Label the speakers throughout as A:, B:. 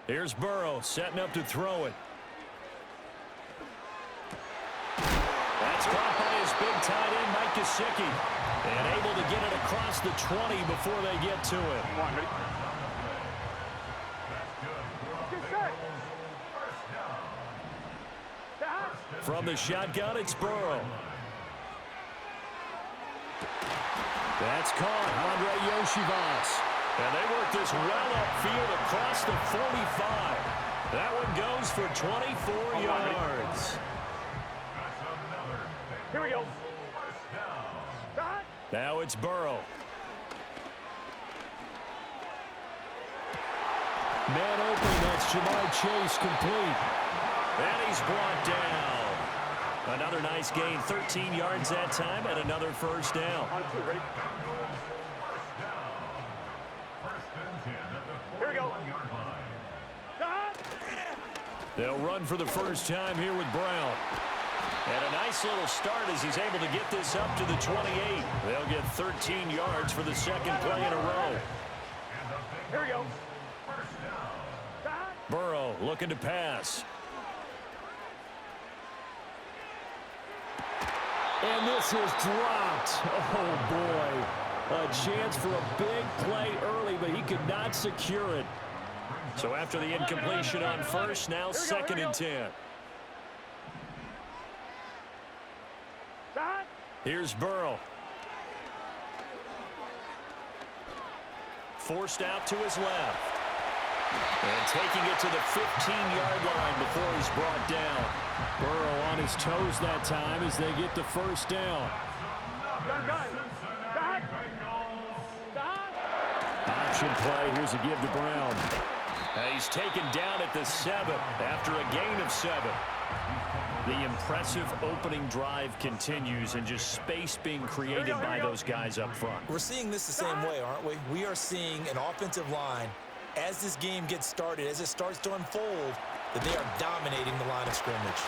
A: Here's Burrow setting up to throw it. That's caught by his big tight end, Mike Gesicki. And able to get it across the 20 before they get to it.
B: Come on, ready?
A: From the shotgun, it's Burrow. That's caught, Andre Yoshivas. And they work this well upfield across the 45. That one goes for 24 yards.
B: Here we go.
A: Now it's Burrow. Man open, that's Jamar Chase complete. And he's brought down. Another nice gain, 13 yards that time, and another first down.
B: On two, ready? Here we go.
A: They'll run for the first time here with Brown. And a nice little start as he's able to get this up to the 28. They'll get 13 yards for the second play in a row.
B: Here we go.
A: Burrow looking to pass. And this is dropped. Oh, boy. A chance for a big play early, but he could not secure it. So after the incompletion on first, now second and 10. Here's Burrow. Forced out to his left. And taking it to the 15-yard line before he's brought down. Burrow on his toes that time as they get the first down. Option play. Here's a give to Brown. He's taken down at the 7 after a gain of 7. The impressive opening drive continues and just space being created by those guys up front.
C: We're seeing this the same way, aren't we? We are seeing an offensive line, as this game gets started, as it starts to unfold, that they are dominating the line of scrimmage.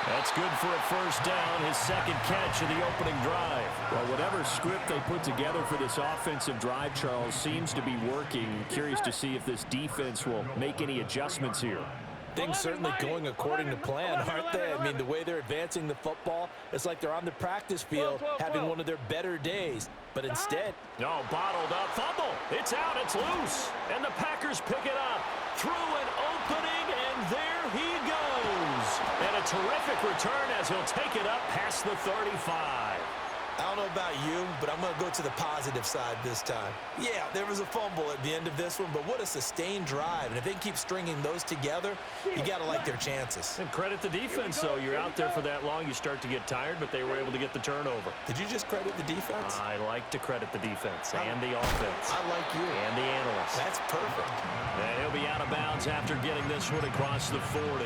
A: That's good for a first down, his second catch of the opening drive.
D: Well, whatever script they put together for this offensive drive, Charles, seems to be working. Curious to see if this defense will make any adjustments here.
C: Things certainly going according to plan, aren't they? I mean, the way they're advancing the football, it's like they're on the practice field having one of their better days. But instead...
A: No, bottled up. Fumble. It's out. It's loose. And the Packers pick it up. Through an opening, and there he goes. And a terrific return as he'll take it up past the 35.
C: I don't know about you, but I'm going to go to the positive side this time. Yeah, there was a fumble at the end of this one, but what a sustained drive. And if they keep stringing those together, you got to like their chances.
A: And credit the defense, though. You're out there for that long, you start to get tired, but they were able to get the turnover.
C: Did you just credit the defense?
A: I like to credit the defense and the offense.
C: I like you.
A: And the analysts.
C: That's perfect.
A: And he'll be out of bounds after getting this one across the 40.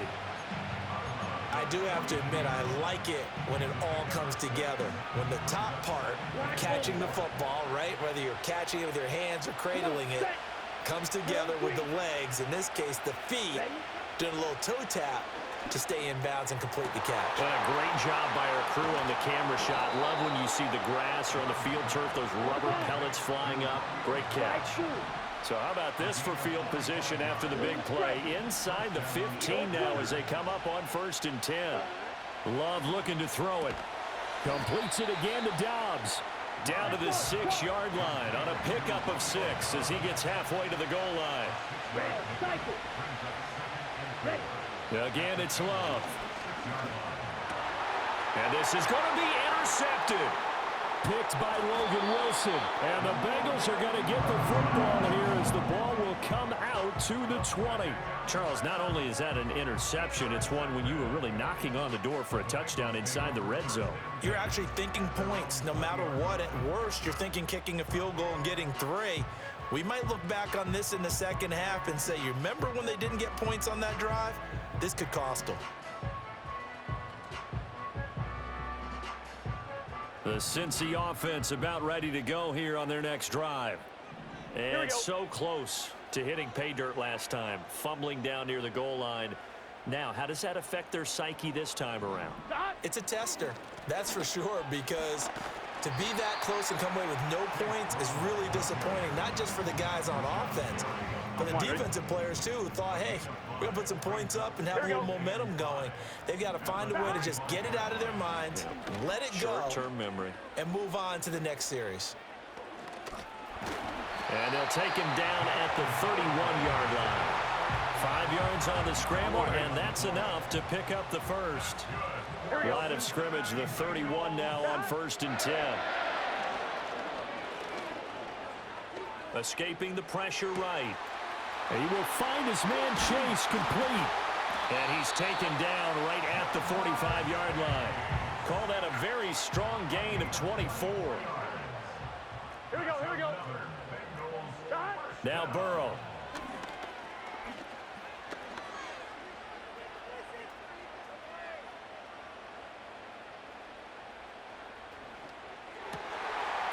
C: I do have to admit, I like it when it all comes together. When the top part, catching the football, right, whether you're catching it with your hands or cradling it, comes together with the legs, in this case the feet, doing a little toe tap to stay in bounds and complete the catch.
A: Well, a great job by our crew on the camera shot. Love when you see the grass or on the field turf, those rubber pellets flying up. Great catch. So how about this for field position after the big play? Inside the 15 now as they come up on 1st and 10. Love looking to throw it. Completes it again to Dobbs. Down to the 6-yard line on a pickup of 6 as he gets halfway to the goal line. Again, it's Love. And this is going to be intercepted. Picked by Logan Wilson. And the Bengals are going to get the football here as the ball will come out to the 20. Charles, not only is that an interception, it's one when you were really knocking on the door for a touchdown inside the red zone.
C: You're actually thinking points no matter what. At worst, you're thinking kicking a field goal and getting 3. We might look back on this in the second half and say, you remember when they didn't get points on that drive? This could cost them.
A: The Cincy offense about ready to go here on their next drive. And so close to hitting pay dirt last time, fumbling down near the goal line. Now, how does that affect their psyche this time around?
C: It's a tester, that's for sure, because to be that close and come away with no points, offense is really disappointing, not just for the guys on offense, but the defensive players, too, who thought, hey, we're going to put some points up and have a little momentum going. They've got to find a way to just get it out of their minds, let it go,
A: short-term memory,
C: and move on to the next series.
A: And they'll take him down at the 31-yard line. 5 yards on the scramble, and that's enough to pick up the first. Line of scrimmage, the 31 now on 1st and 10. Escaping the pressure right.
D: And he will find his man Chase complete.
A: And he's taken down right at the 45-yard line. Call that a very strong gain of 24.
B: Here we go, here we go.
A: Now Burrow.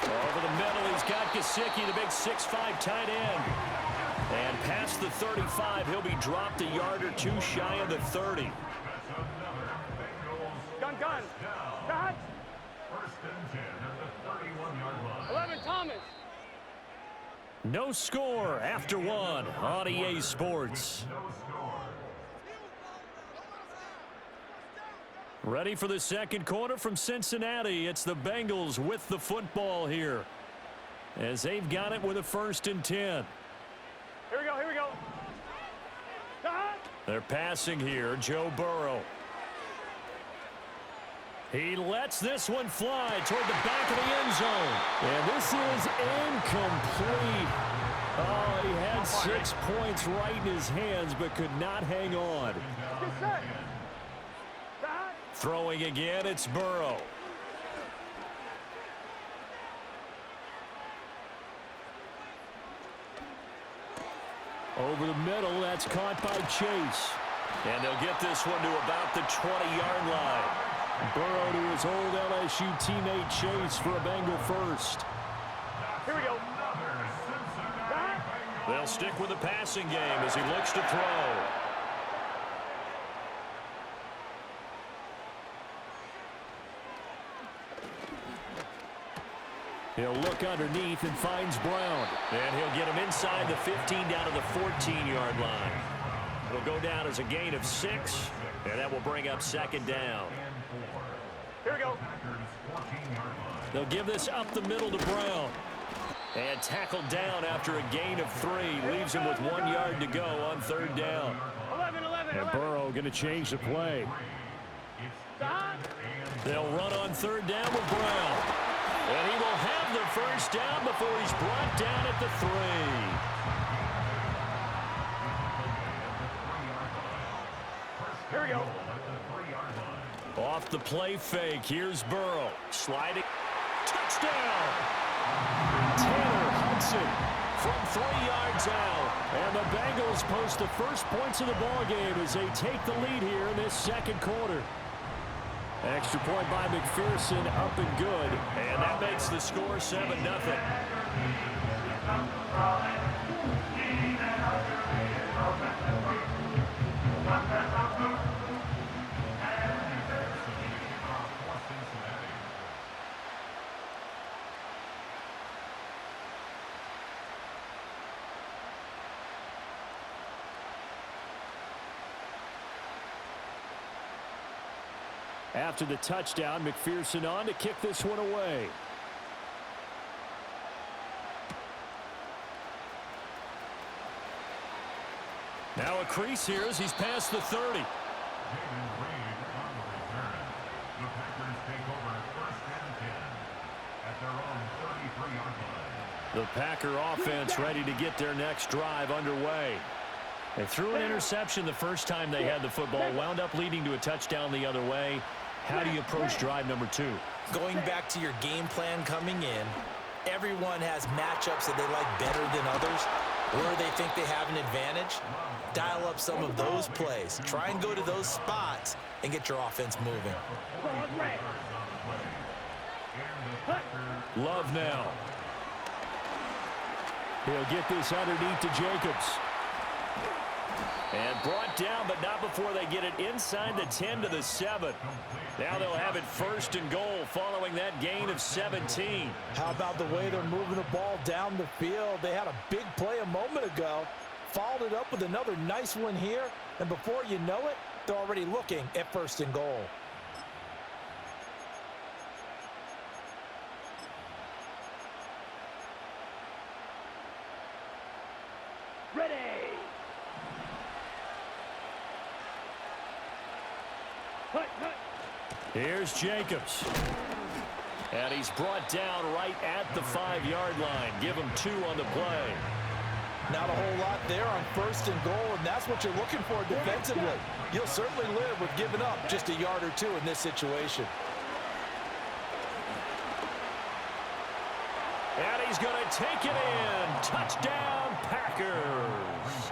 A: Over the middle, he's got Gesicki, the big 6'5" tight end. And past the 35, he'll be dropped a yard or two shy of the 30.
B: Gun. Cut. 11, Thomas.
A: No score after one on EA Sports. Ready for the second quarter from Cincinnati. It's the Bengals with the football here, as they've got it with a 1st and 10.
B: Here we go. Cut.
A: They're passing here. Joe Burrow. He lets this one fly toward the back of the end zone.
D: And this is incomplete. Oh, he had 6 points right in his hands, but could not hang on.
B: Get set. Cut.
A: Throwing again, it's Burrow.
D: Over the middle, that's caught by Chase.
A: And they'll get this one to about the 20-yard line.
D: Burrow to his old LSU teammate Chase for a Bengal first.
B: Here we go. Cut.
A: They'll stick with the passing game as he looks to throw.
D: He'll look underneath and finds Brown.
A: And he'll get him inside the 15 down to the 14-yard line. It'll go down as a gain of 6, and that will bring up 2nd down.
B: Here we go.
A: They'll give this up the middle to Brown. And tackled down after a gain of 3. Leaves him with 1 yard to go on 3rd down.
B: 11.
D: And Burrow going to change the play.
B: Cut.
A: They'll run on 3rd down with Brown. And he will have the 1st down before he's brought down at the 3.
B: Here we go.
A: Off the play fake, here's Burrow. Sliding. Touchdown!
D: Taylor Hudson
A: From 3 yards out.
D: And the Bengals post the first points of the ballgame as they take the lead here in this second quarter. Extra point by McPherson, up and good.
A: And that makes the score 7-0.
D: After the touchdown, McPherson on to kick this one away.
A: Now a crease here as he's past the 30. The Packer offense ready to get their next drive underway. They threw an interception the first time they had the football, wound up leading to a touchdown the other way. How do you approach drive number 2?
C: Going back to your game plan coming in, everyone has matchups that they like better than others, where they think they have an advantage. Dial up some of those plays. Try and go to those spots and get your offense moving.
A: Love now.
D: He'll get this underneath to Jacobs.
A: And brought down, but not before they get it inside the 10 to the 7. Now they'll have it 1st and goal following that gain of 17.
C: How about the way they're moving the ball down the field? They had a big play a moment ago, followed it up with another nice one here, and before you know it, they're already looking at 1st and goal.
B: Ready.
A: Here's Jacobs. And he's brought down right at the 5-yard line. Give him 2 on the play.
C: Not a whole lot there on 1st and goal, and that's what you're looking for defensively. You'll certainly live with giving up just a yard or 2 in this situation.
A: And he's going to take it in. Touchdown, Packers.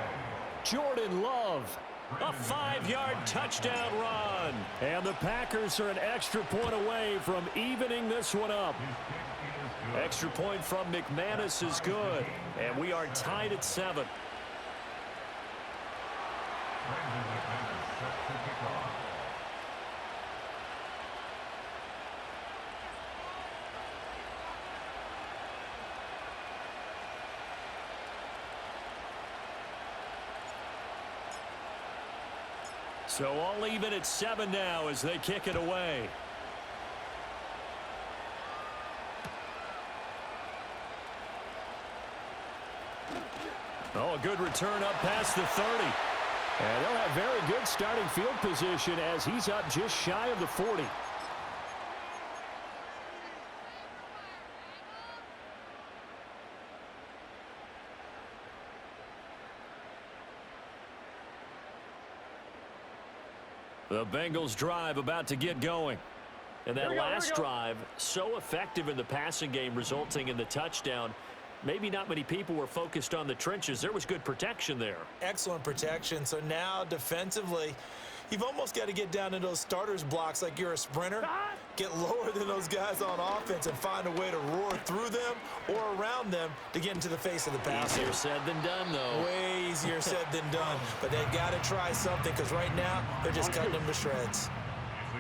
D: Jordan Love.
A: A 5-yard touchdown run.
D: And the Packers are an extra point away from evening this one up.
A: Extra point from McManus is good. And we are tied at 7. So all even at 7 now as they kick it away. Oh, a good return up past the 30.
D: And they'll have very good starting field position as he's up just shy of the 40.
A: The Bengals drive about to get going. And that last drive, so effective in the passing game, resulting in the touchdown. Maybe not many people were focused on the trenches. There was good protection there.
C: Excellent protection. So now defensively, you've almost got to get down to those starters blocks like you're a sprinter. Get lower than those guys on offense and find a way to roar through them or around them to get into the face of the passer.
A: Easier said than done, though.
C: Way easier said than done. But they've got to try something because right now they're just cutting them to shreds.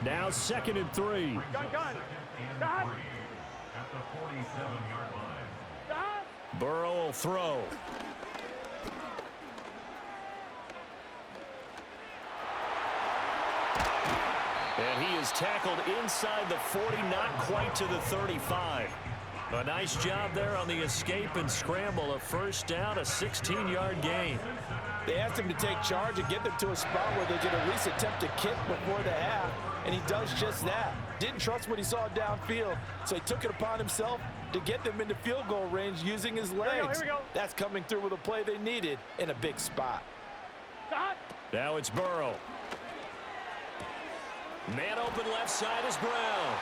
D: Now 2nd and 3.
B: Gun. Stop.
E: At the 47-yard line.
B: Stop.
A: Burrow will throw. And he is tackled inside the 40, not quite to the 35. A nice job there on the escape and scramble. A 1st down, a 16-yard gain.
C: They asked him to take charge and get them to a spot where they could at least attempt to kick before the half, and he does just that. Didn't trust what he saw downfield, so he took it upon himself to get them into field goal range using his legs.
B: Here we go.
C: That's coming through with a play they needed in a big spot.
B: Stop.
A: Now it's Burrow. Man open left side is Brown.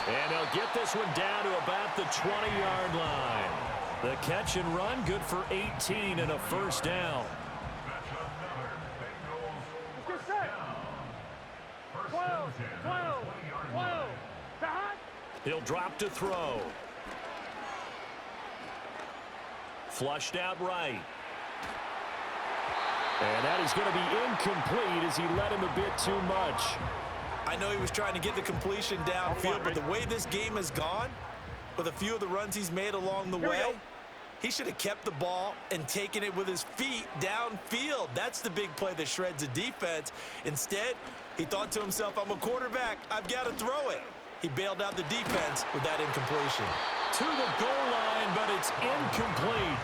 A: And they'll get this one down to about the 20-yard line. The catch and run, good for 18 and a 1st down.
B: Let's get set. 12. Stop.
A: He'll drop to throw. Flushed out right.
D: And that is going to be incomplete as he let him a bit too much.
C: I know he was trying to get the completion downfield, but the way this game has gone, with a few of the runs he's made along the way, he should have kept the ball and taken it with his feet downfield. That's the big play that shreds a defense. Instead, he thought to himself, I'm a quarterback. I've got to throw it. He bailed out the defense with that incompletion.
A: To the goal line, but it's incomplete.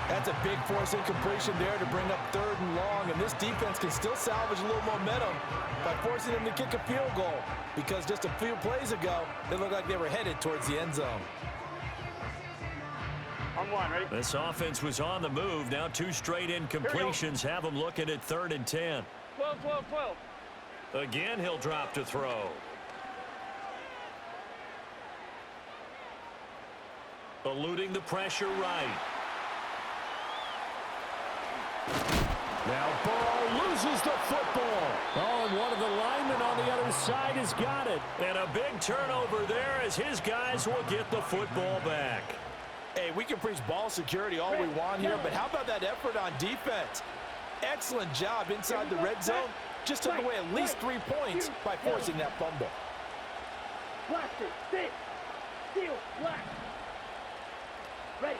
C: That's a big force incompletion there to bring up 3rd and long, and this defense can still salvage a little momentum by forcing them to kick a field goal, because just a few plays ago, they looked like they were headed towards the end zone.
B: On 1, ready?
A: This offense was on the move. Now 2 straight incompletions have them looking at 3rd and 10.
B: 12.
A: Again, he'll drop to throw. Eluding the pressure right.
D: Now Burrow loses the football. Oh, and one of the linemen on the other side has got it.
A: And a big turnover there as his guys will get the football back.
C: Hey, we can preach ball security all we want here, but how about that effort on defense? excellent job inside the red zone. Just took away at least 3 points by forcing that fumble.
B: Blaster, sit, steal, black. Ready.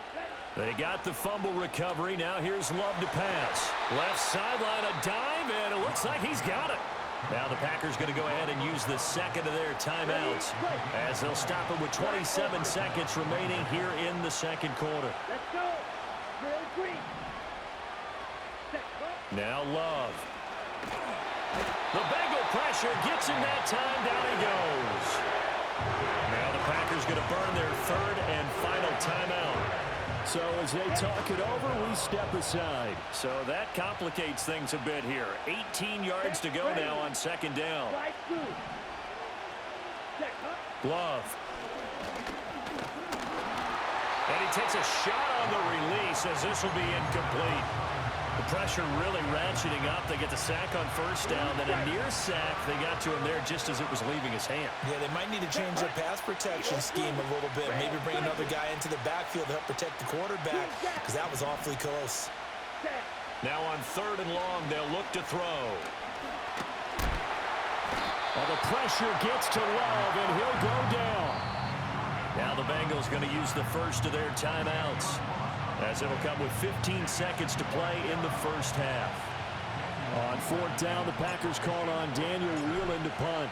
A: They got the fumble recovery. Now here's Love to pass. Left sideline, a dive, and it looks like he's got it. Now the Packers going to go ahead and use the second of their timeouts as they'll stop it with 27 seconds remaining here in the second quarter.
B: Let's go. Real green.
A: Now Love. The Bengal pressure gets him that time. Down he goes. Now the Packers going to burn their third and final timeout.
D: So as they talk it over, we step aside.
A: So that complicates things a bit here. 18 yards to go now on second down. Love. And he takes a shot on the release as this will be incomplete. The pressure really ratcheting up. They get the sack on first down. Then a near sack. They got to him there just as it was leaving his hand.
C: Yeah, they might need to change their pass protection scheme a little bit. Maybe bring another guy into the backfield to help protect the quarterback because that was awfully close.
A: Now on third and long, they'll look to throw.
D: Well, the pressure gets to Love, and he'll go down.
A: Now the Bengals going to use the first of their timeouts, as it'll come with 15 seconds to play in the first half.
D: On fourth down, the Packers called on Daniel Whelan to punt.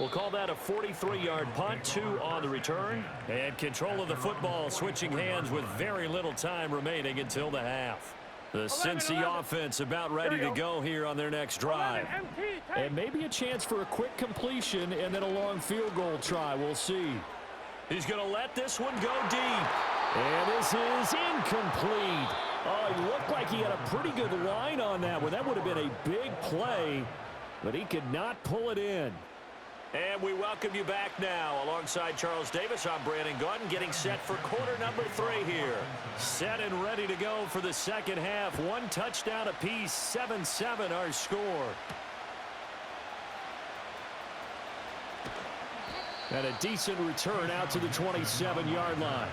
A: We'll call that a 43-yard punt, 2 on the return. And control of the football switching hands with very little time remaining until the half. The Cincy offense about ready to go here on their next drive.
D: And maybe a chance for a quick completion and then a long field goal try. We'll see.
A: He's going to let this one go deep.
D: And this is incomplete. Oh, he looked like he had a pretty good line on that one. That would have been a big play, but he could not pull it in.
A: And we welcome you back now. Alongside Charles Davis, I'm Brandon Gordon, getting set for quarter number 3 here. Set and ready to go for the second half. 1 touchdown apiece, 7-7 our score.
D: And a decent return out to the 27-yard line.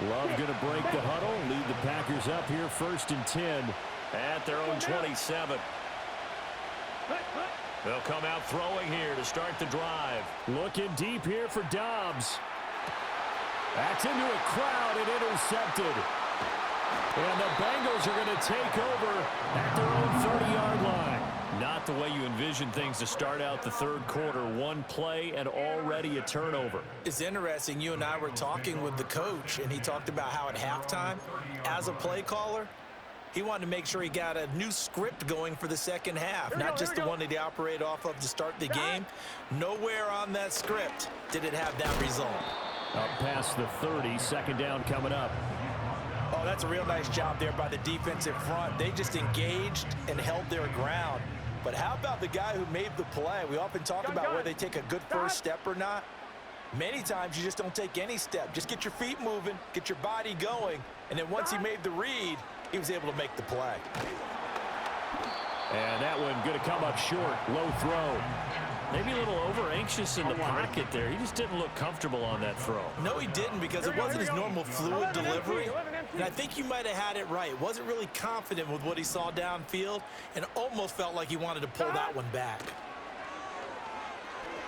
D: Love going to break the huddle, lead the Packers up here 1st and 10
A: at their own 27. They'll come out throwing here to start the drive.
D: Looking deep here for Dobbs. That's into a crowd and intercepted. And the Bengals are going to take over at their own 30-yard line.
A: Not the way you envision things to start out the third quarter. 1 play and already a turnover.
C: It's interesting. You and I were talking with the coach, and he talked about how at halftime, as a play caller, he wanted to make sure he got a new script going for the second half, not just the one that he operated off of to start the game. Nowhere on that script did it have that result.
D: Up past the 30, second down coming up.
C: Oh, that's a real nice job there by the defensive front. They just engaged and held their ground. But how about the guy who made the play? We often talk about whether they take a good first step or not. Many times you just don't take any step. Just get your feet moving, get your body going, and then once he made the read, he was able to make the play.
D: And that one going to come up short. Low throw.
A: Maybe a little over-anxious in the pocket there. He just didn't look comfortable on that throw.
C: No, he didn't, because it wasn't his normal fluid delivery. And I think you might have had it right. Wasn't really confident with what he saw downfield and almost felt like he wanted to pull that one back.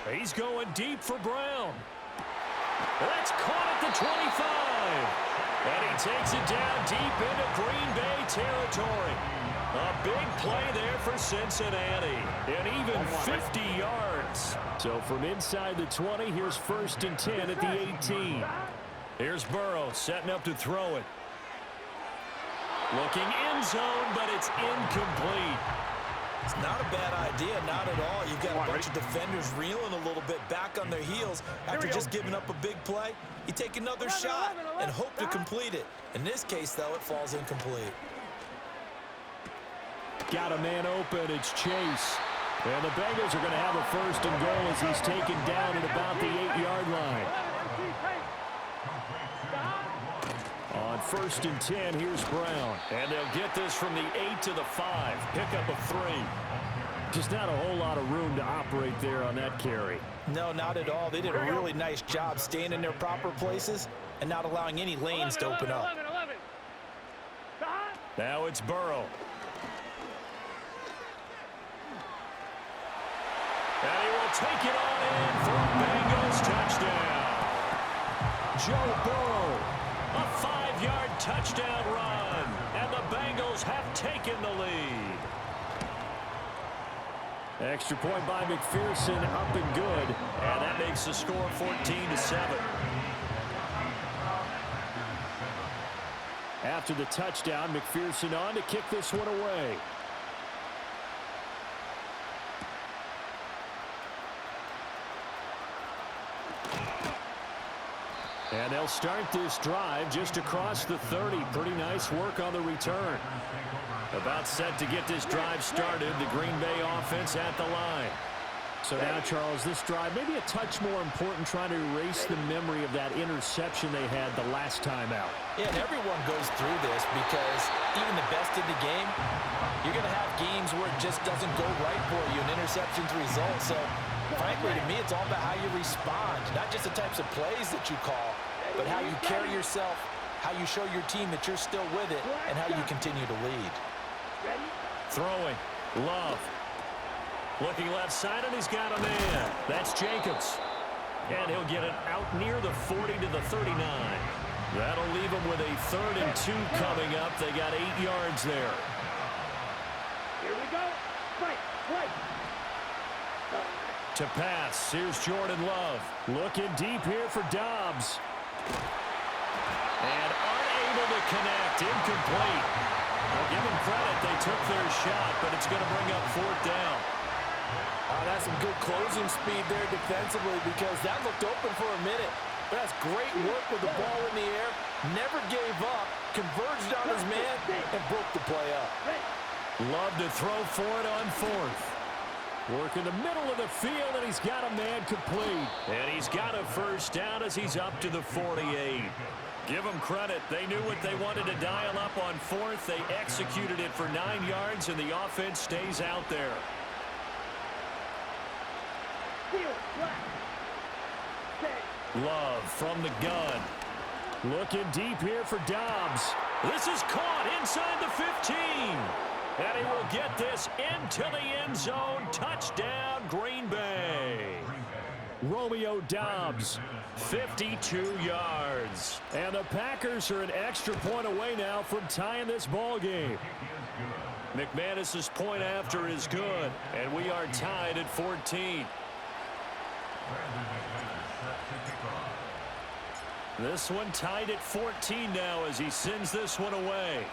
A: He's going deep for Brown. That's caught at the 25. And he takes it down deep into Green Bay territory. A big play there for Cincinnati. And even 50 yards.
D: So from inside the 20, here's 1st and 10 at the 18.
A: Here's Burrow setting up to throw it. Looking end zone, but it's incomplete.
C: It's not a bad idea, not at all. You've got a bunch of defenders reeling a little bit back on their heels after just giving up a big play. You take another shot and hope to complete it. In this case, though, it falls incomplete.
D: Got a man open. It's Chase. And the Bengals are going to have a 1st and goal as he's taken down at about the 8-yard line. On 1st and 10, here's Brown.
A: And they'll get this from the 8 to the 5. Pick up of 3.
D: Just not a whole lot of room to operate there on that carry.
C: No, not at all. They did a really nice job staying in their proper places and not allowing any lanes to open up.
B: 11.
A: Now it's Burrow. And he will take it on in for a Bengals touchdown. Joe Burrow, a 5-yard touchdown run, and the Bengals have taken the lead.
D: Extra point by McPherson, up and good.
A: And that makes the score 14-7.
D: After the touchdown, McPherson on to kick this one away. And they'll start this drive just across the 30. Pretty nice work on the return.
A: About set to get this drive started, the Green Bay offense at the line.
D: So now, Charles, this drive maybe a touch more important, trying to erase the memory of that interception they had the last time out.
C: Yeah, and everyone goes through this because even the best in the game, you're going to have games where it just doesn't go right for you, and interceptions result. So, frankly, to me, it's all about how you respond, not just the types of plays that you call, but how you carry yourself, how you show your team that you're still with it, and how you continue to lead.
A: Throwing. Love. Looking left side, and he's got a man. That's Jacobs. And he'll get it out near the 40 to the 39. That'll leave him with a 3rd and 2 coming up. They got 8 yards there.
B: Here we go. Right.
A: To pass, here's Jordan Love.
D: Looking deep here for Dobbs.
A: And unable to connect. Incomplete. Well, give them credit. They took their shot, but it's going to bring up 4th down.
C: That's some good closing speed there defensively because that looked open for a minute. But that's great work with the ball in the air. Never gave up. Converged on his man and broke the play up.
A: Love to throw for it on 4th.
D: Work in the middle of the field, and he's got a man complete.
A: And he's got a 1st down as he's up to the 48. Give them credit. They knew what they wanted to dial up on 4th. They executed it for 9 yards, and the offense stays out there. Love from the gun.
D: Looking deep here for Dobbs.
A: This is caught inside the 15. And he will get this into the end zone. Touchdown, Green Bay.
D: Romeo Dobbs.
A: 52 yards.
D: And the Packers are an extra point away now from tying this ball game.
A: McManus's point after is good. And we are tied at 14. This one tied at 14 now as he sends this one away.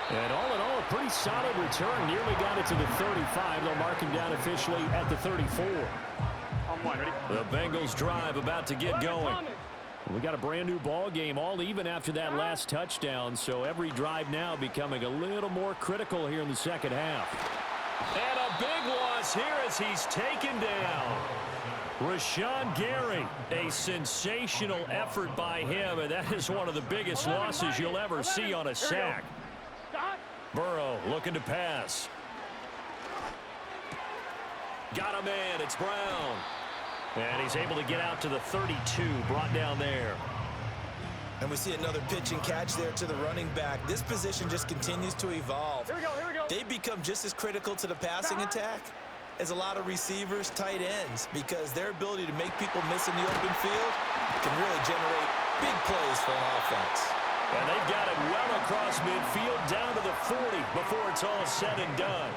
D: And all in all, a pretty solid return. Nearly got it to the 35. They'll mark him down officially at the 34.
A: The Bengals drive about to get going.
D: We got a brand new ball game, all even after that last touchdown. So every drive now becoming a little more critical here in the second half.
A: And a big loss here as he's taken down. Rashawn Gary, a sensational effort by him, and that is one of the biggest losses you'll ever see on a sack. Burrow looking to pass. Got a man, it's Brown. And he's able to get out to the 32, brought down there.
C: And we see another pitch and catch there to the running back. This position just continues to evolve.
B: Here we go.
C: They become just as critical to the passing attack as a lot of receivers, tight ends, because their ability to make people miss in the open field can really generate big plays for an offense.
A: And they've got it well across midfield down to the 40 before it's all said and done.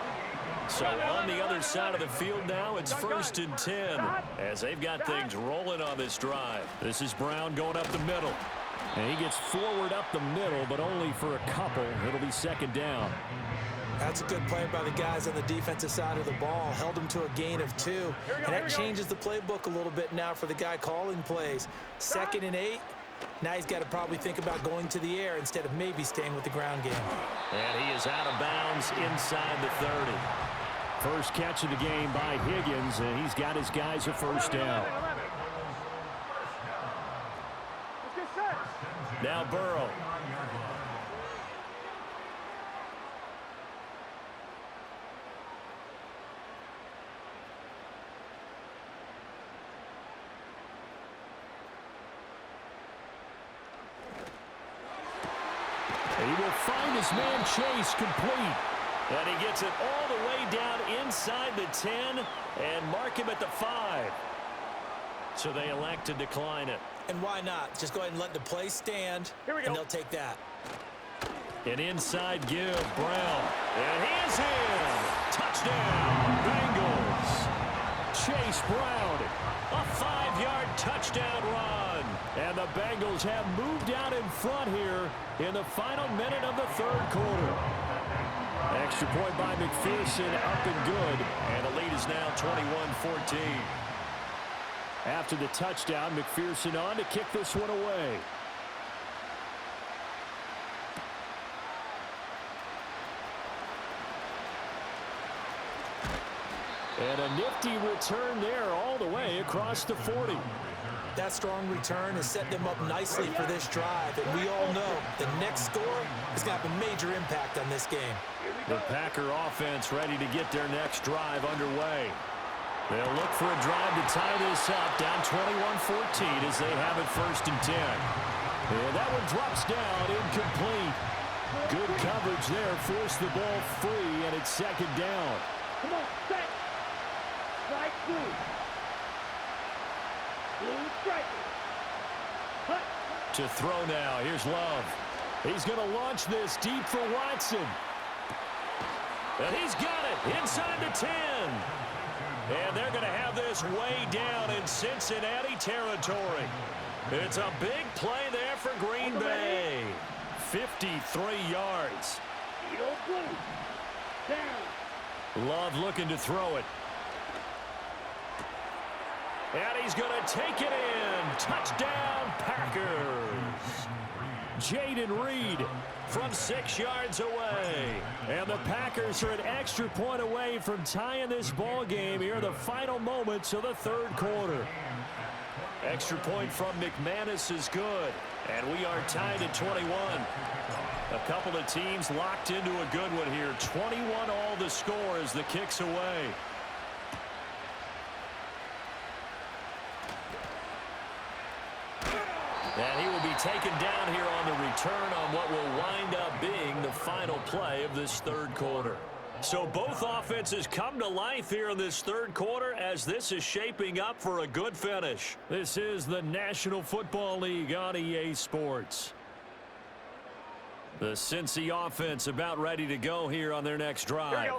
A: So on the other side of the field now, it's 1st and 10 as they've got things rolling on this drive. This is Brown going up the middle.
D: And he gets forward up the middle, but only for a couple. It'll be 2nd down.
C: That's a good play by the guys on the defensive side of the ball. Held him to a gain of 2. And that changes the playbook a little bit now for the guy calling plays. 2nd and 8. Now he's got to probably think about going to the air instead of maybe staying with the ground game.
A: And he is out of bounds inside the 30.
D: First catch of the game by Higgins, and he's got his guys a 1st down.
A: Now Burrow.
D: He will find his man Chase complete.
A: And he gets it all the way down inside the 10 and mark him at the 5. So they elect to decline it.
C: And why not? Just go ahead and let the play stand, and they'll take that.
A: An inside give, Brown. And he is in. Touchdown, Bengals.
D: Chase Brown.
A: A 5-yard touchdown run.
D: And the Bengals have moved out in front here in the final minute of the third quarter.
A: Extra point by McPherson, up and good. And the lead is now 21-14.
D: After the touchdown, McPherson on to kick this one away. And a nifty return there all the way across the 40.
C: That strong return has set them up nicely for this drive, and we all know the next score is going to have a major impact on this game.
A: The Packer offense ready to get their next drive underway. They'll look for a drive to tie this up, down 21-14 as they have it 1st and 10. And that one drops down, incomplete. Good coverage there, forced the ball free, and it's 2nd down.
B: Come on, set. Strike 2. Blue striker. Cut.
A: To throw now, here's Love.
D: He's going to launch this deep for Watson.
A: And he's got it inside the 10. And they're going to have this way down in Cincinnati territory. It's a big play there for Green Bay. 53 yards.
B: Down.
A: Love looking to throw it. And he's going to take it in. Touchdown, Packers. Jaden Reed from 6 yards away. And the Packers are an extra point away from tying this ball game here in the final moments of the third quarter. Extra point from McManus is good. And we are tied at 21. A couple of teams locked into a good one here. 21 all the score as the kick's away. And he will be taken down here on the return on what will wind up being the final play of this third quarter. So both offenses come to life here in this third quarter as this is shaping up for a good finish.
D: This is the National Football League on EA Sports.
A: The Cincy offense about ready to go here on their next drive.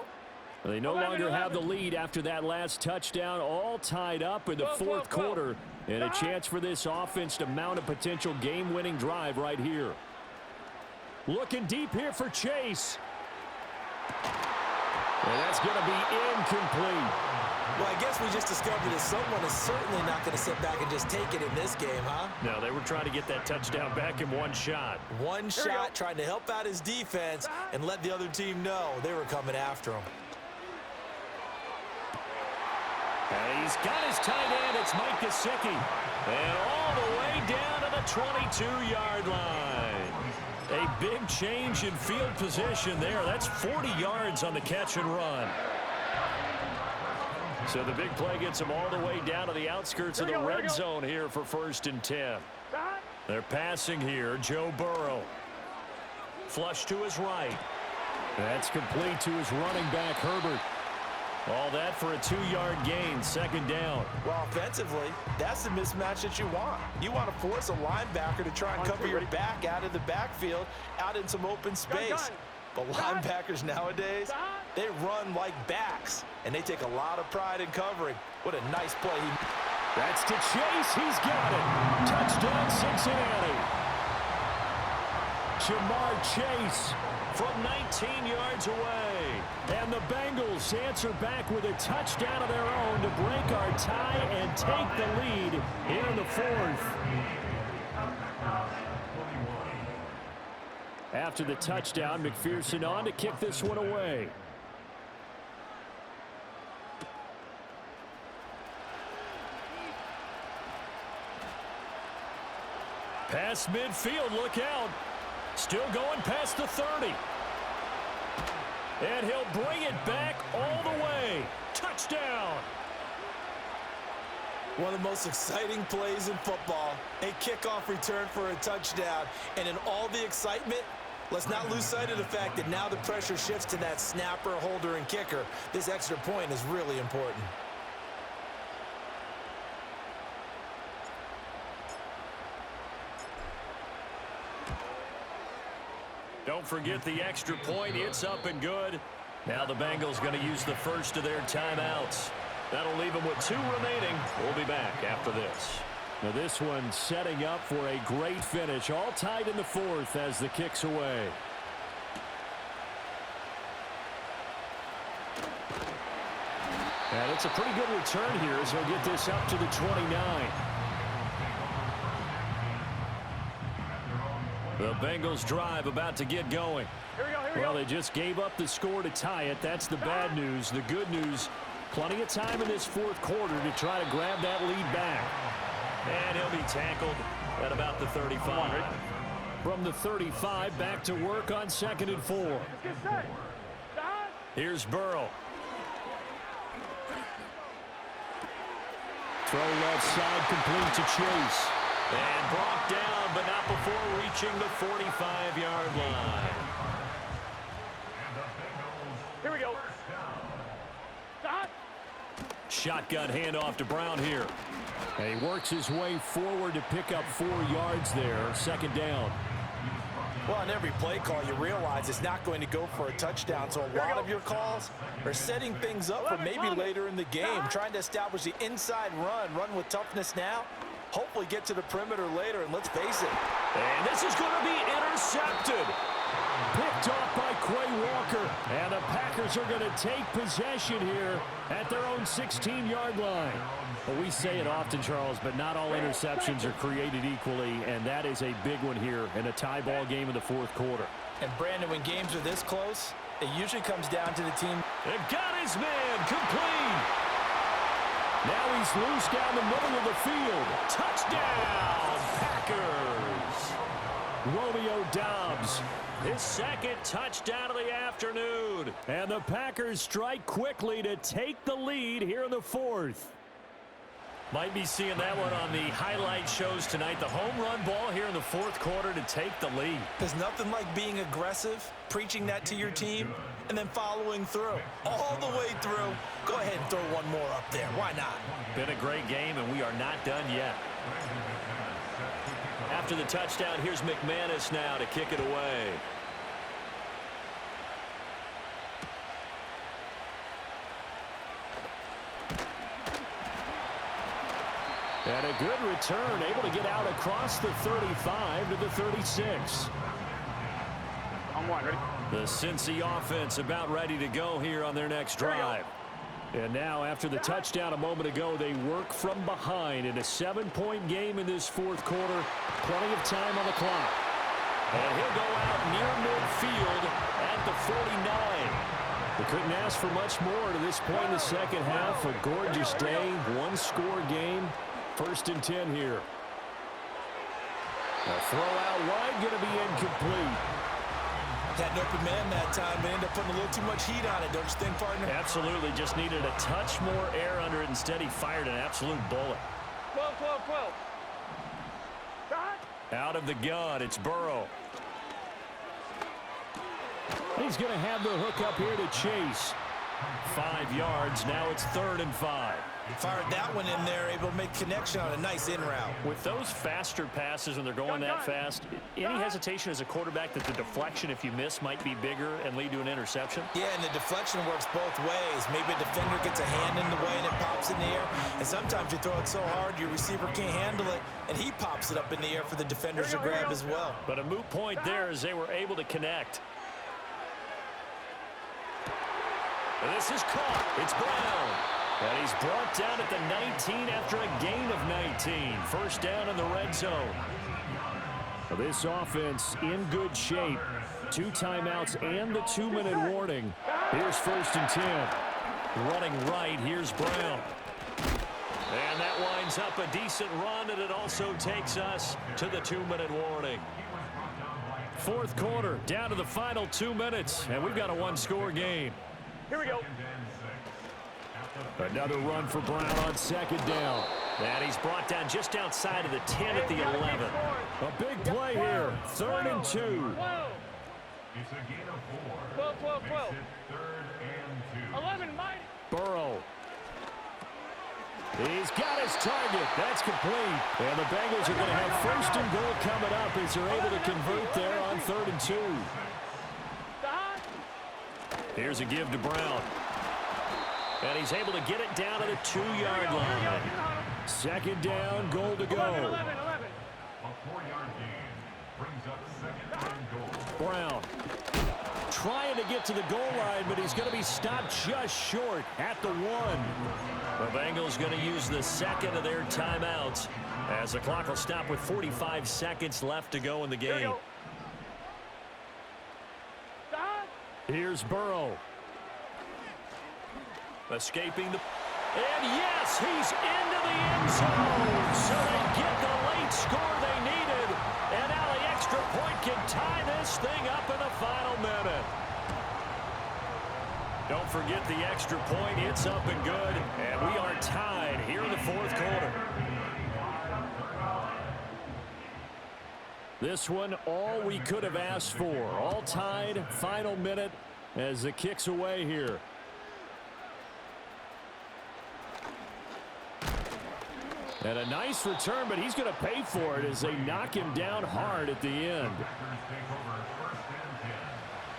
D: They no longer have the lead after that last touchdown, all tied up in the fourth quarter. And a chance for this offense to mount a potential game-winning drive right here. Looking deep here for Chase. And that's going to be incomplete.
C: Well, I guess we just discovered that someone is certainly not going to sit back and just take it in this game, huh?
A: No, they were trying to get that touchdown back in one shot.
C: One shot, trying to help out his defense and let the other team know they were coming after him.
A: And he's got his tight end. It's Mike Gesicki. And all the way down to the 22-yard line. A big change in field position there. That's 40 yards on the catch and run. So the big play gets him all the way down to the outskirts of the red zone here for 1st and 10. They're passing here. Joe Burrow. Flush to his right.
D: That's complete to his running back, Herbert.
A: All that for a 2-yard gain, 2nd down.
C: Well, offensively, that's the mismatch that you want. You want to force a linebacker to try and cover your back out of the backfield, out in some open space. But linebackers nowadays, they run like backs, and they take a lot of pride in covering. What a nice play.
D: That's to Chase. He's got it. Touchdown, Cincinnati. Jamar Chase
A: from 19 yards away.
D: And the Bengals answer back with a touchdown of their own to break our tie and take the lead here in the fourth. After the touchdown, McPherson on to kick this one away. Past midfield, look out. Still going past the 30. And he'll bring it back all the way. Touchdown.
C: One of the most exciting plays in football, a kickoff return for a touchdown. And in all the excitement, let's not lose sight of the fact that now the pressure shifts to that snapper, holder, and kicker. This extra point is really important.
A: Don't forget the extra point. It's up and good. Now the Bengals going to use the first of their timeouts. That'll leave them with 2 remaining. We'll be back after this.
D: Now this one setting up for a great finish. All tied in the 4th as the kick's away. And it's a pretty good return here as he'll get this up to the 29. The Bengals drive about to get going. Well, they just gave up the score to tie it. That's the bad news. The good news, plenty of time in this 4th quarter to try to grab that lead back.
A: And he'll be tackled at about the 35.
D: From the 35, back to work on 2nd and 4.
A: Here's Burrow.
D: Throw left side, complete to Chase.
A: And brought down, but not before reaching the 45-yard line.
B: Here we go.
D: Shotgun handoff to Brown here. And he works his way forward to pick up 4 yards there. 2nd down.
C: Well, on every play call, you realize it's not going to go for a touchdown. So a lot of your calls are setting things up for maybe later in the game, trying to establish the inside run with toughness now. Hopefully get to the perimeter later, and let's face it.
D: And this is going to be intercepted. Picked off by Quay Walker. And the Packers are going to take possession here at their own 16-yard line. Well, we say it often, Charles, but not all interceptions are created equally, and that is a big one here in a tie ball game in the 4th quarter.
C: And, Brandon, when games are this close, it usually comes down to the team.
D: They've got his man complete. Now he's loose down the middle of the field. Touchdown, Packers. Romeo Doubs, his 2nd touchdown of the afternoon. And the Packers strike quickly to take the lead here in the 4th.
A: Might be seeing that one on the highlight shows tonight. The home run ball here in the 4th quarter to take the lead.
C: There's nothing like being aggressive, preaching that to your team, and then following through. All the way through. Go ahead and throw one more up there. Why not?
A: Been a great game, and we are not done yet. After the touchdown, here's McManus now to kick it away.
D: And a good return, able to get out across the 35 to the 36.
B: On 1, ready?
A: The Cincy offense about ready to go here on their next drive.
D: And now, after the touchdown a moment ago, they work from behind in a 7-point game in this 4th quarter. Plenty of time on the clock.
A: And he'll go out near midfield at the 49.
D: We couldn't ask for much more to this point in the 2nd half. A gorgeous day, 1-score game. 1st and 10 here. A throw out wide, going to be incomplete.
C: Had an open man that time, but ended up putting a little too much heat on it, don't you think, partner?
A: Absolutely. Just needed a touch more air under it. Instead, he fired an absolute bullet.
B: 12, 12, 12.
A: Out of the gun, it's Burrow.
D: He's going to have the hook up here to Chase.
A: 5 yards. Now it's 3rd and 5.
C: Fired that one in there, able to make connection on a nice in route.
A: With those faster passes when they're going that fast, any hesitation as a quarterback that the deflection, if you miss, might be bigger and lead to an interception?
C: Yeah, and the deflection works both ways. Maybe a defender gets a hand in the way and it pops in the air. And sometimes you throw it so hard your receiver can't handle it, and he pops it up in the air for the defenders to grab as well.
A: But a moot point there as they were able to connect. And this is caught. It's Brown. And he's brought down at the 19 after a gain of 19. 1st down in the red zone.
D: This offense in good shape. 2 timeouts and the 2-minute warning. Here's 1st and 10.
A: Running right, here's Brown. And that winds up a decent run, and it also takes us to the 2-minute warning.
D: Fourth quarter, down to the final 2 minutes, and we've got a one-score game.
B: Here we go.
D: Another run for Brown on second down.
A: And he's brought down just outside of the 10 at the 11.
D: A big play here, 3rd and 2.
E: It's a gain of 4.
B: 12.
E: Makes it 3rd and 2.
B: 11, Mike.
D: Burrow. He's got his target. That's complete. And the Bengals are going to have 1st and goal coming up as they're able to convert there on 3rd and 2.
A: Here's a give to Brown. And he's able to get it down to the 2-yard line.
D: 2nd down, goal to go.
B: 11.
E: A 4-yard gain brings up 2nd and goal.
D: Brown trying to get to the goal line, but he's going to be stopped just short at the 1.
A: The Bengals going to use the 2nd of their timeouts as the clock will stop with 45 seconds left to go in the game.
D: Here's Burrow.
A: Escaping the... And yes, he's into the end zone. So they get the late score they needed. And now the extra point can tie this thing up in the final minute. Don't forget the extra point. It's up and good. And we are tied here in the 4th quarter.
D: This one, all we could have asked for. All tied, final minute as the kick's away here. And a nice return, but he's going to pay for it as they knock him down hard at the end.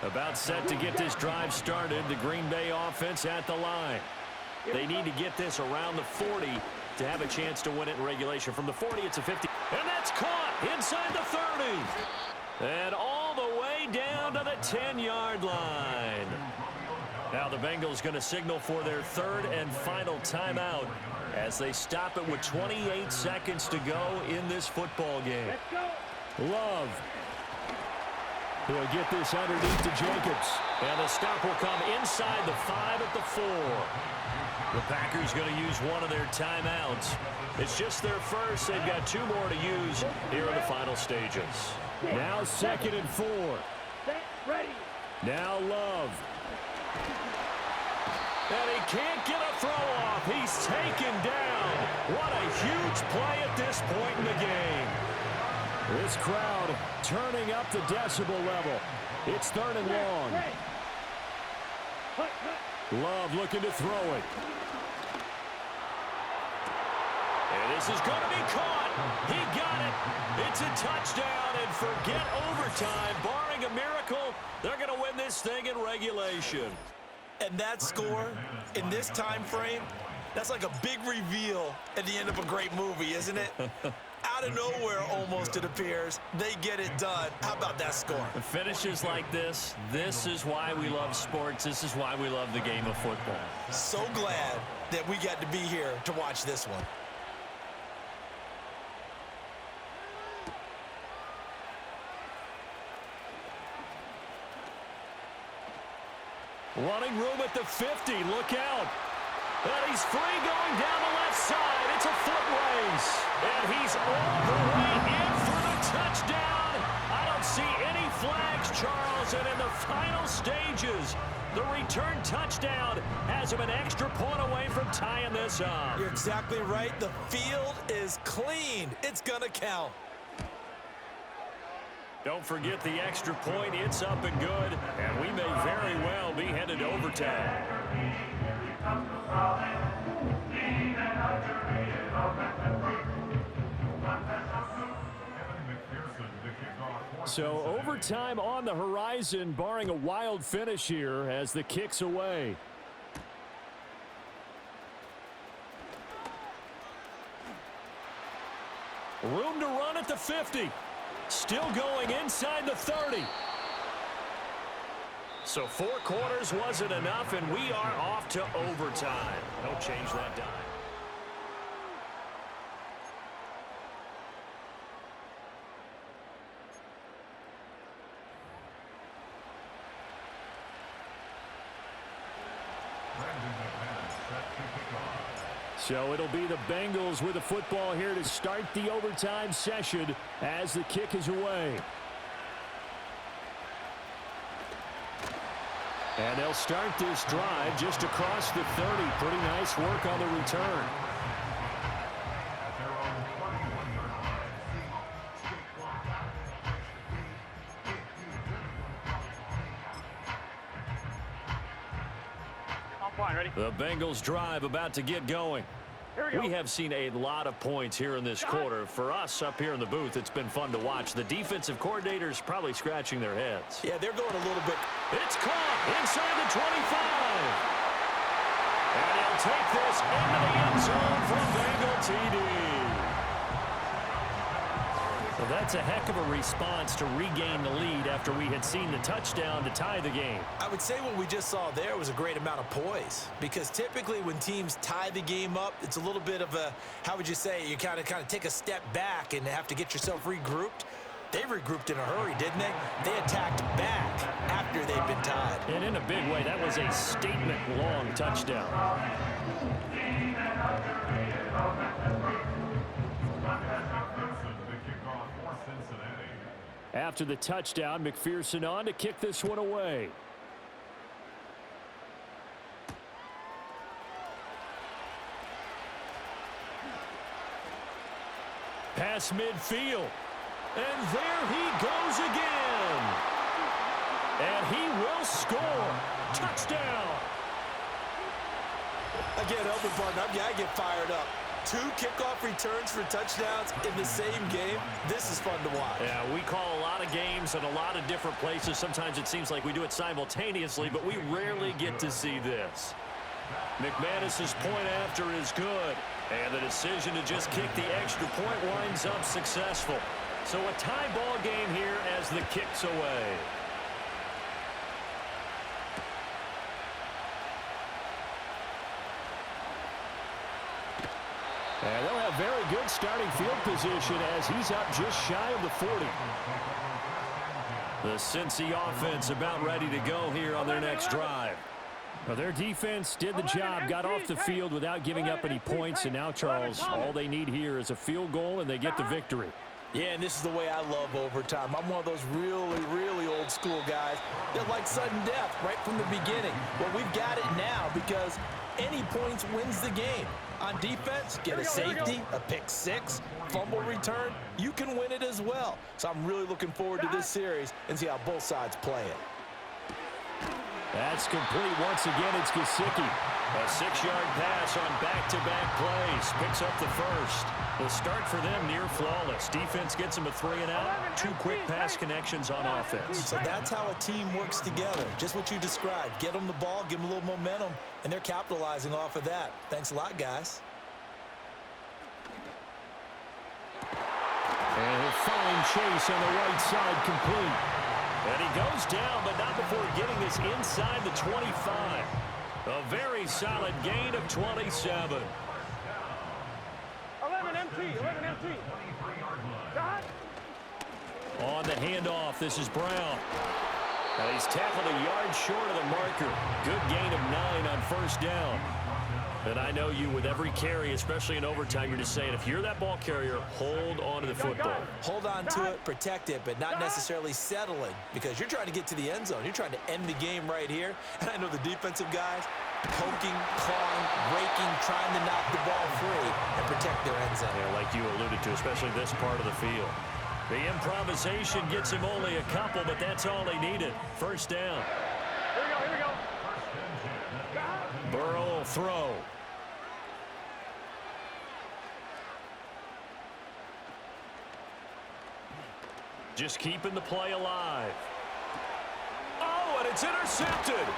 A: About set to get this drive started. The Green Bay offense at the line. They need to get this around the 40 to have a chance to win it in regulation. From the 40, it's a 50. And that's caught inside the 30. And all the way down to the 10-yard line. Now the Bengals going to signal for their 3rd and final timeout as they stop it with 28 seconds to go in this football game.
D: Love. He'll get this underneath to Jacobs.
A: And the stop will come inside the 5 at the 4. The Packers going to use one of their timeouts. It's just their first. They've got 2 more to use here in the final stages.
D: Now 2nd and 4.
B: Ready.
D: Now Love.
A: And he can't get a throw off. He's taken down. What a huge play at this point in the game.
D: This crowd turning up the decibel level. It's 3rd and long. Love looking to throw it.
A: And this is going to be caught. He got it. It's a touchdown. And forget overtime. Barring a miracle, they're going to win this thing in regulation.
C: And that score in this time frame, that's like a big reveal at the end of a great movie, isn't it? Out of nowhere, almost, it appears, they get it done. How about that score?
A: Finishes like this is why we love sports. This is why we love the game of football.
C: So glad that we got to be here to watch this one.
A: Running room at the 50. Look out. And he's free going down the left side. It's a foot race. And he's all the way in for the touchdown. I don't see any flags, Charles. And in the final stages, the return touchdown has him an extra point away from tying this up.
C: You're exactly right. The field is clean. It's going to count.
A: Don't forget the extra point. It's up and good. And we may very well be headed to overtime.
D: So overtime on the horizon, barring a wild finish here as the kick's away. Room to run at the 50. Still going inside the 30.
A: So 4 quarters wasn't enough, and we are off to overtime. Don't change that dime.
D: So it'll be the Bengals with the football here to start the overtime session as the kick is away. And they'll start this drive just across the 30. Pretty nice work on the return.
A: The Bengals drive about to get going. We have seen a lot of points here in this quarter. For us up here in the booth, it's been fun to watch. The defensive coordinators probably scratching their heads.
C: Yeah, they're going a little bit.
A: It's caught inside the 25. And he'll take this into the end zone for a Bengal TD. Well, that's a heck of a response to regain the lead after we had seen the touchdown to tie the game.
C: I would say what we just saw there was a great amount of poise, because typically when teams tie the game up, it's a little bit of a, how would you say, you kind of take a step back and have to get yourself regrouped. They regrouped in a hurry, didn't they? They attacked back after they'd been tied.
A: And in a big way, that was a statement-long touchdown.
D: After the touchdown, McPherson on to kick this one away. Pass midfield. And there he goes again. And he will score. Touchdown.
C: Again, open partner, I get fired up. 2 kickoff returns for touchdowns in the same game. This is fun to watch.
A: Yeah, we call a lot of games in a lot of different places. Sometimes it seems like we do it simultaneously, but we rarely get to see this. McManus's point after is good. And the decision to just kick the extra point winds up successful. So a tie ball game here as the kick's away.
D: And they'll have very good starting field position as he's up just shy of the 40.
A: The Cincy offense about ready to go here on their next drive.
D: Well, their defense did the job, got off the field without giving up any points, and now, Charles, all they need here is a field goal, and they get the victory.
C: Yeah, and this is the way I love overtime. I'm one of those really, really old school guys that like sudden death right from the beginning. Well, we've got it now because any points wins the game. On defense, get a safety, a pick six, fumble return, you can win it as well. So I'm really looking forward to this series and see how both sides play it.
D: That's complete once again. It's Gesicki.
A: A 6-yard pass on back-to-back plays. Picks up the first. The start for them near flawless. Defense gets them a 3-and-out. 2 quick pass connections on offense.
C: So that's how a team works together. Just what you described. Get them the ball, give them a little momentum, and they're capitalizing off of that. Thanks a lot, guys.
D: And a fine chase on the right side, complete.
A: And he goes down, but not before getting this inside the 25. A very solid gain of 27.
B: 11 MT.
A: On the handoff, this is Brown. And he's tackled a yard short of the marker. Good gain of 9 on first down. And I know you, with every carry, especially in overtime, you're just saying, if you're that ball carrier, hold on to the football.
C: Hold on to it, protect it, but not necessarily settling, because you're trying to get to the end zone. You're trying to end the game right here. And I know the defensive guys poking, clawing, raking, trying to knock the ball free and protect their end zone.
A: Yeah, like you alluded to, especially this part of the field. The improvisation gets him only a couple, but that's all he needed. First down.
B: Here we go.
A: Burrow will throw. Just keeping the play alive. Oh, and it's intercepted.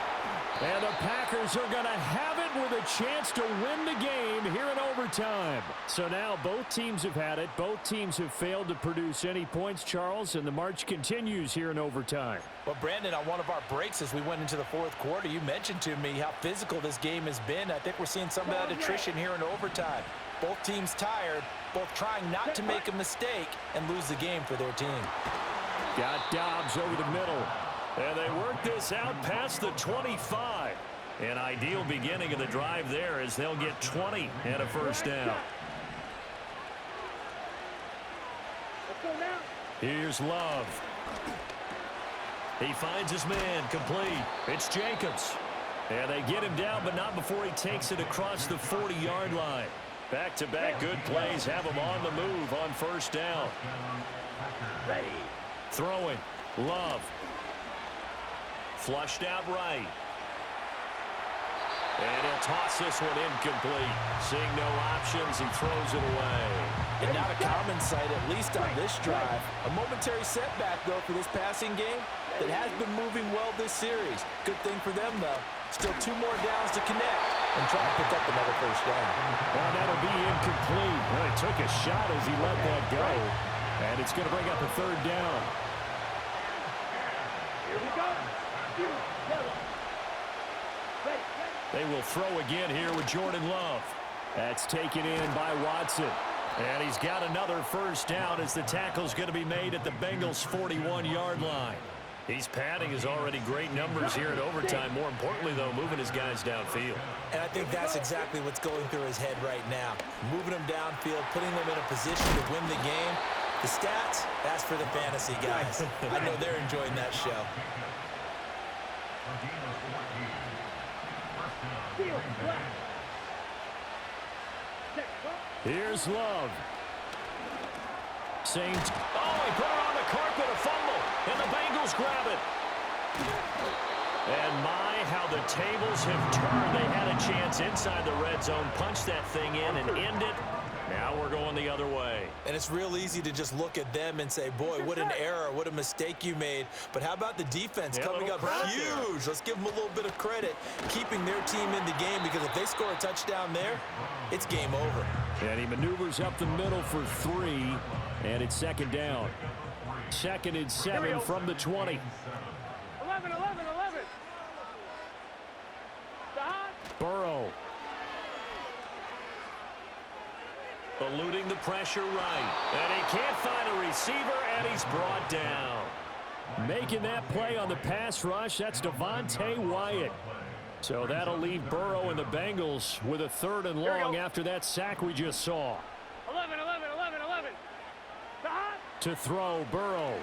D: And the Packers are going to have it with a chance to win the game here in overtime. So now both teams have had it. Both teams have failed to produce any points, Charles, and the march continues here in overtime.
C: Well, Brandon, on one of our breaks as we went into the fourth quarter, you mentioned to me how physical this game has been. I think we're seeing some of that attrition here in overtime. Both teams tired, both trying not to make a mistake and lose the game for their team.
D: Got Dobbs over the middle.
A: And they work this out past the 25. An ideal beginning of the drive there as they'll get 20 and a first down. Here's Love. He finds his man complete. It's Jacobs. And they get him down, but not before he takes it across the 40-yard line. Back-to-back good plays have him on the move on first down.
B: Ready.
A: Throwing. Love. Flushed out right. And he'll toss this one incomplete. Seeing no options, he throws it away.
C: And not a common sight, at least on this drive. A momentary setback, though, for this passing game that has been moving well this series. Good thing for them, though. Still 2 more downs to connect and try to pick up another first down.
D: Well, that'll be incomplete. Well, he took a shot as he let that go. And it's going to bring up a third down.
B: Here we go.
A: They will throw again here with Jordan Love.
D: That's taken in by Watson.
A: And he's got another first down as the tackle's going to be made at the Bengals' 41-yard line. He's padding his already great numbers here in overtime. More importantly, though, moving his guys downfield.
C: And I think that's exactly what's going through his head right now. Moving them downfield, putting them in a position to win the game. The stats, that's for the fantasy guys. I know they're enjoying that show.
D: Here's Love.
A: Saint. Oh, he put it on the carpet, a fumble, and the Bengals grab it. And my, how the tables have turned. They had a chance inside the red zone, punch that thing in and end it. Now we're going the other way.
C: And it's real easy to just look at them and say, boy, what an error, what a mistake you made. But how about the defense coming up huge? Let's give them a little bit of credit, keeping their team in the game, because if they score a touchdown there, it's game over.
D: And he maneuvers up the middle for 3, and it's second down. 2nd and 7 from the 20.
B: 11.
D: Burrow.
A: Eluding the pressure right. And he can't find a receiver, and he's brought down.
D: Making that play on the pass rush, that's Devontae Wyatt. So that'll leave Burrow and the Bengals with a 3rd and long after that sack we just saw.
B: 11.
D: To throw, Burrow.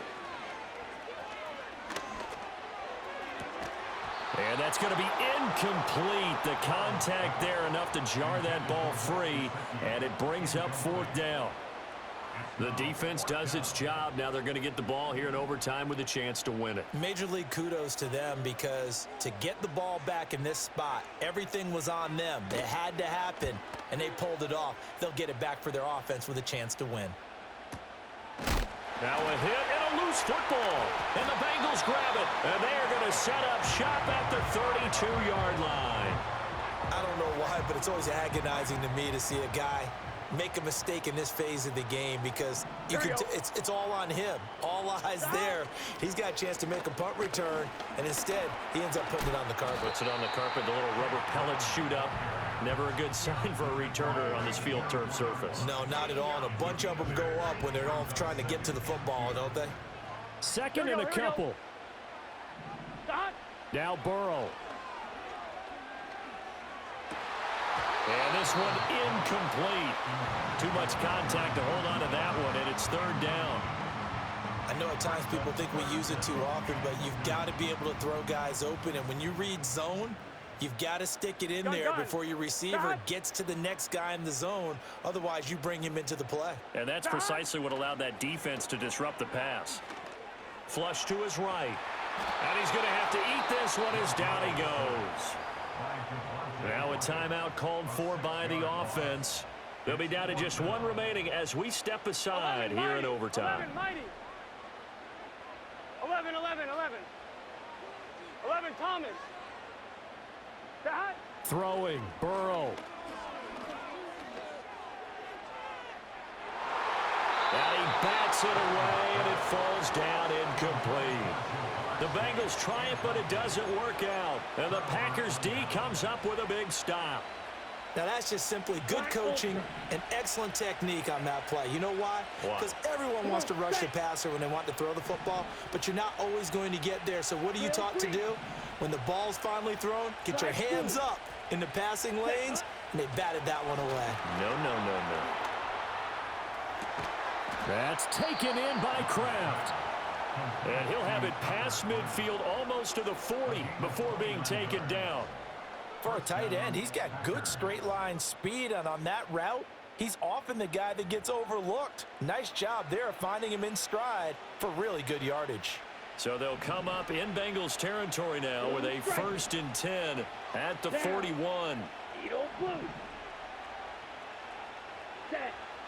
A: And that's going to be incomplete. The contact there enough to jar that ball free, and it brings up 4th down. The defense does its job. Now they're going to get the ball here in overtime with a chance to win it.
C: Major league kudos to them, because to get the ball back in this spot, everything was on them. It had to happen, and they pulled it off. They'll get it back for their offense with a chance to win.
A: Now a hit and a loose football. And the Bengals grab it. And they are going to set up shop at the 32-yard line.
C: I don't know why, but it's always agonizing to me to see a guy make a mistake in this phase of the game, because you can it's all on him. All eyes there. He's got a chance to make a punt return, and instead he ends up putting it on the carpet.
A: Puts it on the carpet. The little rubber pellets shoot up. Never a good sign for a returner on this field turf surface.
C: No, not at all. And a bunch of them go up when they're all trying to get to the football, don't they?
D: 2nd and a couple. Now Burrow.
A: And this one incomplete. Too much contact to hold on to that one, and it's 3rd down.
C: I know at times people think we use it too often, but you've got to be able to throw guys open. And when you read zone, you've got to stick it in there before your receiver gets to the next guy in the zone. Otherwise, you bring him into the play.
A: And that's precisely what allowed that defense to disrupt the pass. Flush to his right. And he's going to have to eat this one as down he goes. Now a timeout called for by the offense. They'll be down to just 1 remaining as we step aside here in overtime.
B: 11. 11, Thomas.
D: Throwing, Burrow.
A: And he bats it away, and it falls down incomplete. The Bengals triumph, but it doesn't work out. And the Packers D comes up with a big stop.
C: Now, that's just simply good coaching and excellent technique on that play. You know why? Because everyone wants to rush the passer when they want to throw the football, but you're not always going to get there. So what are you taught to do? When the ball's finally thrown, get your hands up in the passing lanes, and they batted that one away.
A: No.
D: That's taken in by Kraft.
A: And he'll have it past midfield almost to the 40 before being taken down.
C: For a tight end, he's got good straight line speed, and on that route, he's often the guy that gets overlooked. Nice job there of finding him in stride for really good yardage.
A: So they'll come up in Bengals territory now with a 1st and 10 at the 41.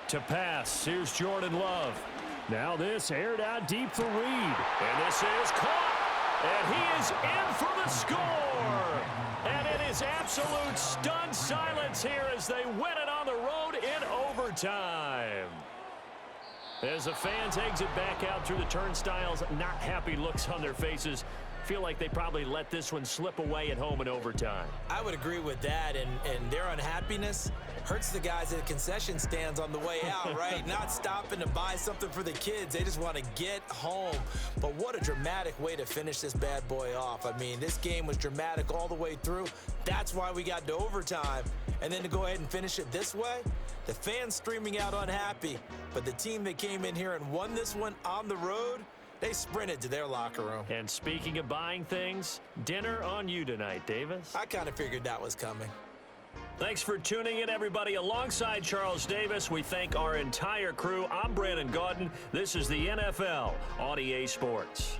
A: To pass, here's Jordan Love.
D: Now this aired out deep for Reed.
A: And this is caught. And he is in for the score. And it is absolute stunned silence here as they win it on the road in overtime. As the fans exit back out through the turnstiles, not happy looks on their faces. Feel like they probably let this one slip away at home in overtime.
C: I would agree with that, and their unhappiness hurts the guys at the concession stands on the way out, right? Not stopping to buy something for the kids. They just want to get home. But what a dramatic way to finish this bad boy off. I mean, this game was dramatic all the way through. That's why we got to overtime. And then to go ahead and finish it this way, the fans streaming out unhappy. But the team that came in here and won this one on the road, they sprinted to their locker room.
A: And speaking of buying things, dinner on you tonight, Davis.
C: I kind of figured that was coming.
A: Thanks for tuning in, everybody. Alongside Charles Davis, we thank our entire crew. I'm Brandon Gaudin. This is the NFL on EA Sports.